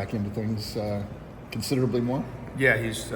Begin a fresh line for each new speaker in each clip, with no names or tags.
back into things considerably more?
Yeah, he's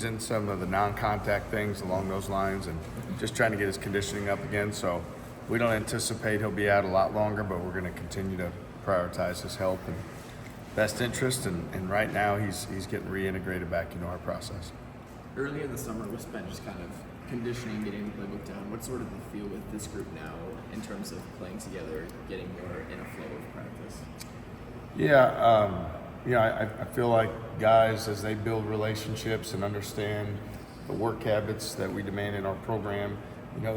in some of the non-contact things along those lines, and just trying to get his conditioning up again. So we don't anticipate he'll be out a lot longer, but we're going to continue to prioritize his health and best interest. And right now he's getting reintegrated back into our process.
Early in the summer was spent just kind of conditioning, getting the playbook down. What's sort of the feel with this group now in terms of playing together, getting more in a flow of practice?
Yeah, I feel like guys, as they build relationships and understand the work habits that we demand in our program,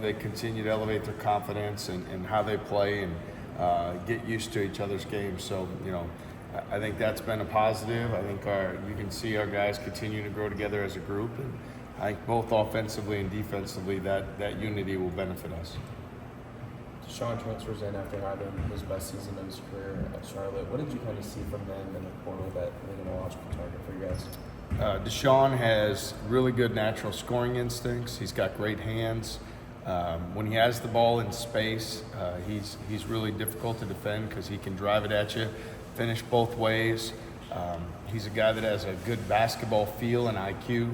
they continue to elevate their confidence and how they play and get used to each other's games. So, I think that's been a positive. I think you can see our guys continue to grow together as a group, and I think both offensively and defensively that unity will benefit us.
Sean transfers in after having his best season of his career at Charlotte. What did you kind of see from them in the portal that made him a logical target for you guys?
Deshaun has really good natural scoring instincts. He's got great hands. When he has the ball in space, he's really difficult to defend because he can drive it at you, finish both ways. He's a guy that has a good basketball feel and IQ.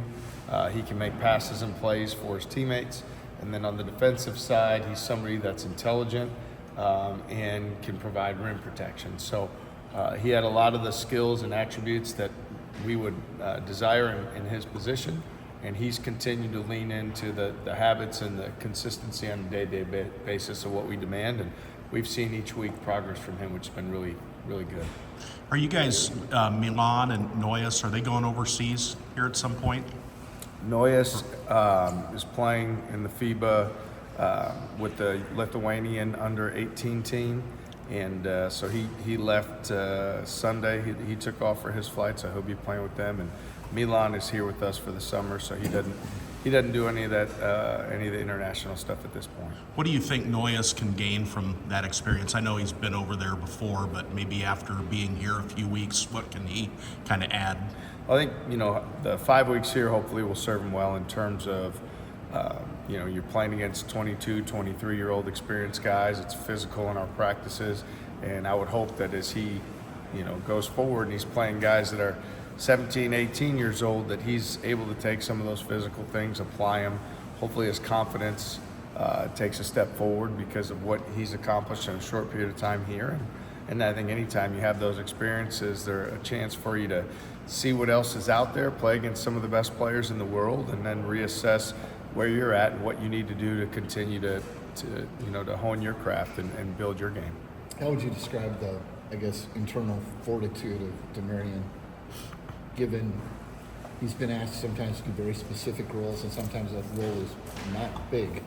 He can make passes and plays for his teammates. And then on the defensive side, he's somebody that's intelligent and can provide rim protection. So he had a lot of the skills and attributes that we would desire in his position. And he's continued to lean into the habits and the consistency on a day-to-day basis of what we demand. And we've seen each week progress from him, which has been really, really good.
Are you guys, Milan and Noyes, are they going overseas here at some point?
Noyes is playing in the FIBA with the Lithuanian under-18 team, and so he left Sunday. He took off for his flight, so he'll be playing with them. And Milan is here with us for the summer, so he doesn't do any of the international stuff at this point.
What do you think Noyes can gain from that experience? I know he's been over there before, but maybe after being here a few weeks, what can he kind of add?
I think, the 5 weeks here hopefully will serve him well in terms of, you're playing against 22, 23-year-old experienced guys. It's physical in our practices. And I would hope that as he, goes forward and he's playing guys that are 17, 18 years old, that he's able to take some of those physical things, apply them. Hopefully his confidence takes a step forward because of what he's accomplished in a short period of time here. And I think anytime you have those experiences, they're a chance for you to see what else is out there, play against some of the best players in the world, and then reassess where you're at and what you need to do to continue to hone your craft and build your game.
How would you describe the, internal fortitude of Demarion, given he's been asked sometimes to do very specific roles, and sometimes that role is not big,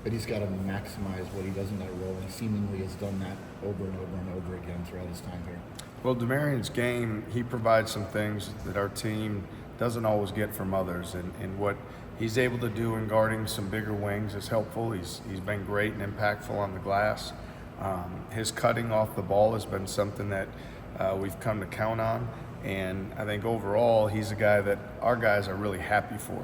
but he's got to maximize what he does in that role, and he seemingly has done that over and over and over again throughout his time here.
Well, Demarion's game, he provides some things that our team doesn't always get from others, and what he's able to do in guarding some bigger wings is helpful. He's been great and impactful on the glass. His cutting off the ball has been something that we've come to count on, and I think overall he's a guy that our guys are really happy for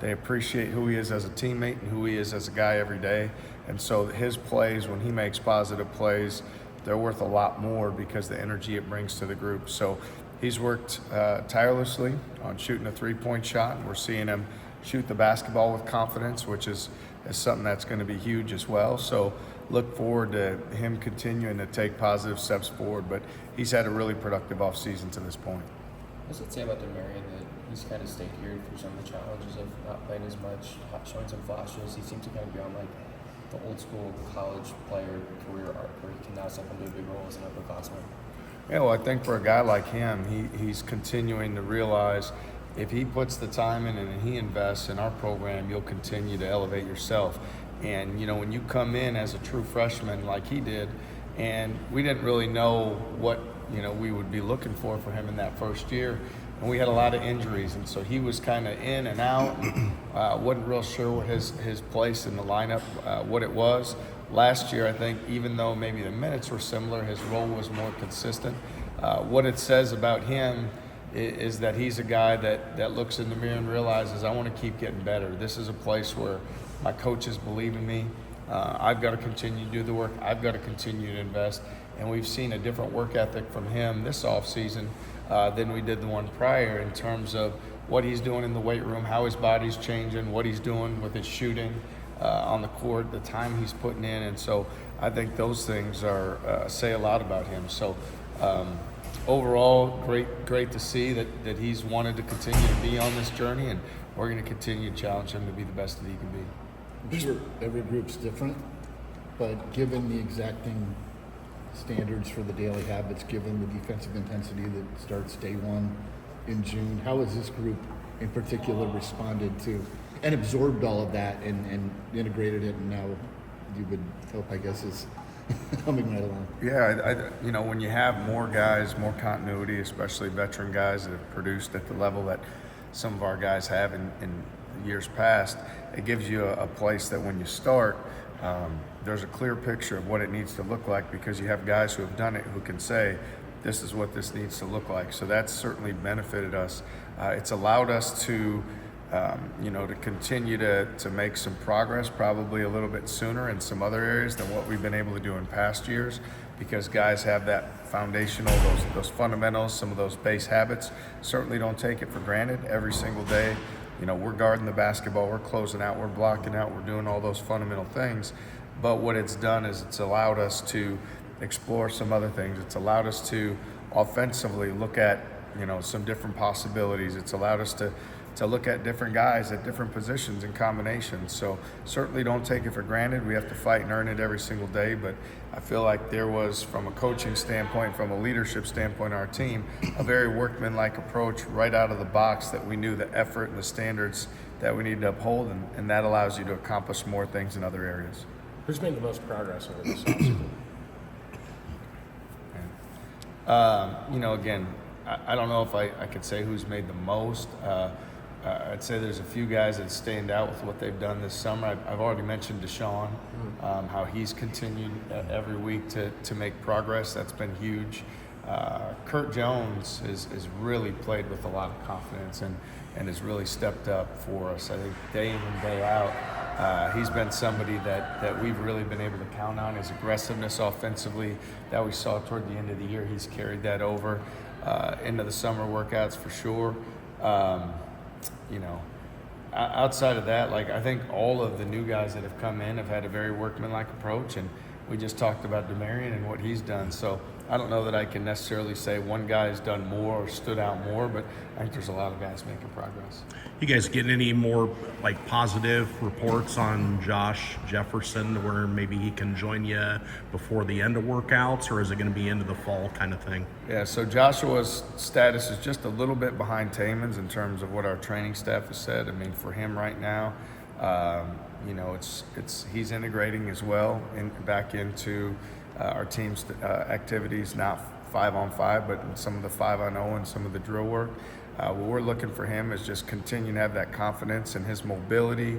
they appreciate who he is as a teammate and who he is as a guy every day. And so his plays, when he makes positive plays, they're worth a lot more because the energy it brings to the group. So he's worked tirelessly on shooting a three-point shot, and we're seeing him shoot the basketball with confidence, which is something that's going to be huge as well. So look forward to him continuing to take positive steps forward, but he's had a really productive offseason to this point.
What does it say about Demarion that he's kind of stayed here through some of the challenges of not playing as much, showing some flashes? He seems to kind of be on like the old school college player career arc where he can now step into a big role as an upperclassman.
Yeah, well, I think for a guy like him, he's continuing to realize if he puts the time in and he invests in our program, you'll continue to elevate yourself. And, when you come in as a true freshman like he did, and we didn't really know what, we would be looking for him in that first year. And we had a lot of injuries, and so he was kind of in and out. Wasn't real sure what his place in the lineup, what it was. Last year, I think, even though maybe the minutes were similar, his role was more consistent. What it says about him is that he's a guy that looks in the mirror and realizes, I want to keep getting better. This is a place where my coaches believe in me. I've got to continue to do the work. I've got to continue to invest. and we've seen a different work ethic from him this offseason than we did the one prior in terms of what he's doing in the weight room, how his body's changing, what he's doing with his shooting on the court, the time he's putting in. And so I think those things say a lot about him. So overall, great to see that he's wanted to continue to be on this journey, and we're going to continue to challenge him to be the best that he can be.
I'm sure every group's different, but given the exacting standards for the daily habits, given the defensive intensity that starts day one in June, how has this group in particular responded to and absorbed all of that and integrated it, and now you would hope, I guess, is coming right along?
Yeah, you know, when you have more guys, more continuity, especially veteran guys that have produced at the level that some of our guys have in years past, it gives you a place that when you start, there's a clear picture of what it needs to look like, because you have guys who have done it who can say, this is what this needs to look like. So that's certainly benefited us. It's allowed us to, to continue to make some progress, probably a little bit sooner in some other areas than what we've been able to do in past years, because guys have that foundational, those fundamentals, some of those base habits. Certainly don't take it for granted every single day. You know, we're guarding the basketball, we're closing out, we're blocking out, we're doing all those fundamental things. But what it's done is it's allowed us to explore some other things. It's allowed us to offensively look at, some different possibilities. It's allowed us to look at different guys at different positions and combinations. So certainly don't take it for granted. We have to fight and earn it every single day. But I feel like there was, from a coaching standpoint, from a leadership standpoint, our team, a very workmanlike approach right out of the box, that we knew the effort and the standards that we need to uphold, and that allows you to accomplish more things in other areas.
Who's made the most progress over this offseason?
Again, I don't know if I could say who's made the most. I'd say there's a few guys that stand out with what they've done this summer. I've already mentioned Deshaun, how he's continued every week to make progress. That's been huge. Kurt Jones has really played with a lot of confidence and has really stepped up for us. I think day in and day out, he's been somebody that we've really been able to count on. His aggressiveness offensively that we saw toward the end of the year, he's carried that over into the summer workouts for sure. Outside of that, I think all of the new guys that have come in have had a very workmanlike approach, and we just talked about Demarion and what he's done. So I don't know that I can necessarily say one guy has done more or stood out more, but I think there's a lot of guys making progress.
You guys getting any more positive reports on Josh Jefferson, where maybe he can join you before the end of workouts, or is it going to be into the fall kind of thing?
Yeah, so Joshua's status is just a little bit behind Taman's in terms of what our training staff has said. I mean, for him right now, he's integrating as well back into our team's activities, not 5-on-5, but in some of the 5-on-0 and some of the drill work. What we're looking for him is just continue to have that confidence in his mobility,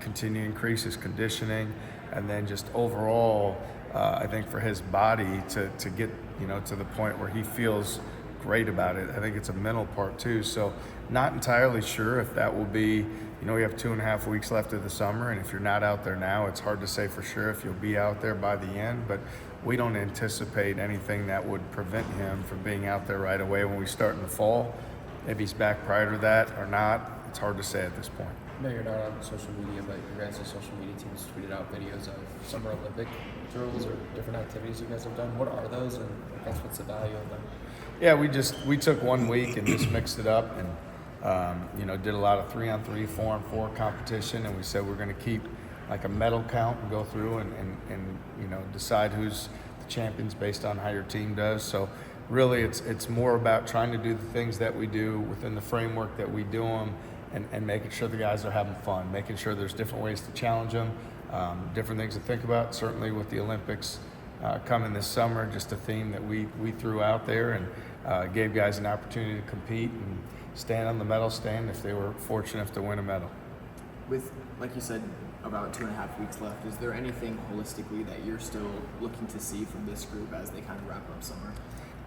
continue to increase his conditioning, and then just overall, I think for his body to get to the point where he feels great about it. I think it's a mental part too. So not entirely sure if that will be, we have 2.5 weeks left of the summer, and if you're not out there now, it's hard to say for sure if you'll be out there by the end, but we don't anticipate anything that would prevent him from being out there right away when we start in the fall. If he's back prior to that or not, it's hard to say at this point.
I know you're not on social media, but your guys' social media teams tweeted out videos of Summer Olympic drills or different activities you guys have done. What are those, and I guess what's the value of them?
Yeah, we took 1 week and just mixed it up and did a lot of 3-on-3, 4-on-4 competition, and we said we're going to keep a medal count and go through and decide who's the champions based on how your team does. So really it's more about trying to do the things that we do within the framework that we do them, and making sure the guys are having fun, making sure there's different ways to challenge them, different things to think about. Certainly with the Olympics coming this summer, just a theme that we threw out there and gave guys an opportunity to compete and stand on the medal stand if they were fortunate enough to win a medal.
With, like you said, about 2.5 weeks left, is there anything holistically that you're still looking to see from this group as they kind of wrap up summer?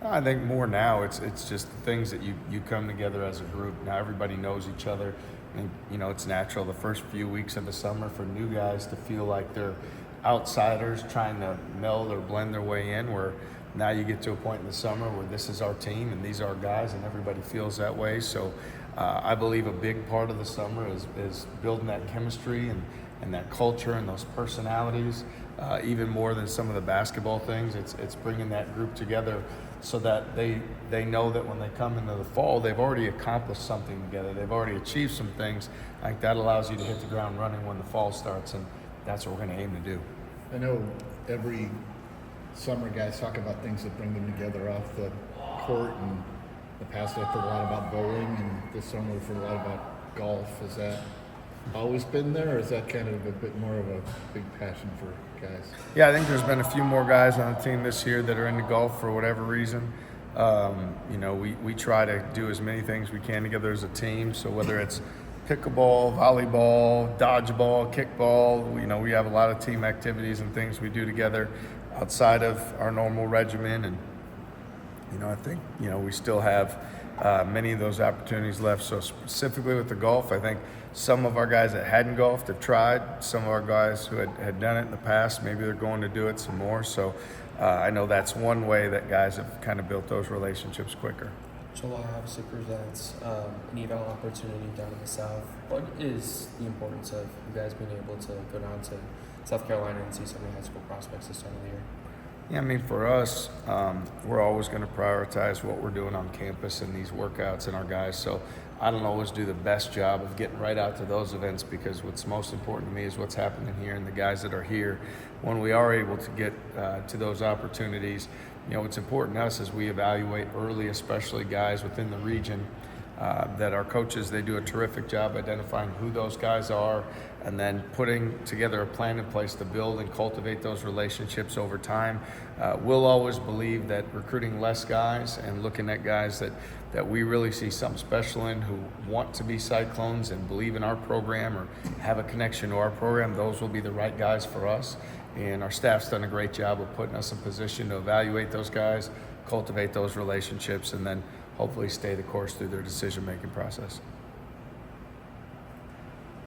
I think more now it's just the things that you come together as a group. Now everybody knows each other, and it's natural the first few weeks of the summer for new guys to feel like they're outsiders trying to meld or blend their way in, where now you get to a point in the summer where this is our team and these are our guys, and everybody feels that way. So I believe a big part of the summer is building that chemistry and that culture and those personalities, even more than some of the basketball things. It's bringing that group together so that they know that when they come into the fall, they've already accomplished something together. They've already achieved some things. I think that allows you to hit the ground running when the fall starts, and that's what we're going to aim to do.
I know every summer guys talk about things that bring them together off the court, and in the past I've heard a lot about bowling, and this summer we've heard a lot about golf. Has that always been there, or is that kind of a bit more of a big passion for guys?
Yeah, I think there's been a few more guys on the team this year that are into golf for whatever reason. We try to do as many things we can together as a team. So whether it's pickleball, volleyball, dodgeball, kickball, we have a lot of team activities and things we do together outside of our normal regimen. And I think we still have many of those opportunities left. So specifically with the golf, I think some of our guys that hadn't golfed have tried. Some of our guys who had done it in the past, maybe they're going to do it some more. So I know that's one way that guys have kind of built those relationships quicker.
July obviously presents an eval opportunity down in the South. What is the importance of you guys being able to go down to South Carolina and see some of the high school prospects this time of the year?
Yeah, I mean, for us, we're always going to prioritize what we're doing on campus and these workouts and our guys. So I don't always do the best job of getting right out to those events, because what's most important to me is what's happening here and the guys that are here. When we are able to get to those opportunities, what's important to us is we evaluate early, especially guys within the region, that our coaches, they do a terrific job identifying who those guys are and then putting together a plan in place to build and cultivate those relationships over time. We'll always believe that recruiting less guys and looking at guys that we really see something special in, who want to be Cyclones and believe in our program or have a connection to our program, those will be the right guys for us. And our staff's done a great job of putting us in position to evaluate those guys, cultivate those relationships, and then hopefully stay the course through their decision-making process.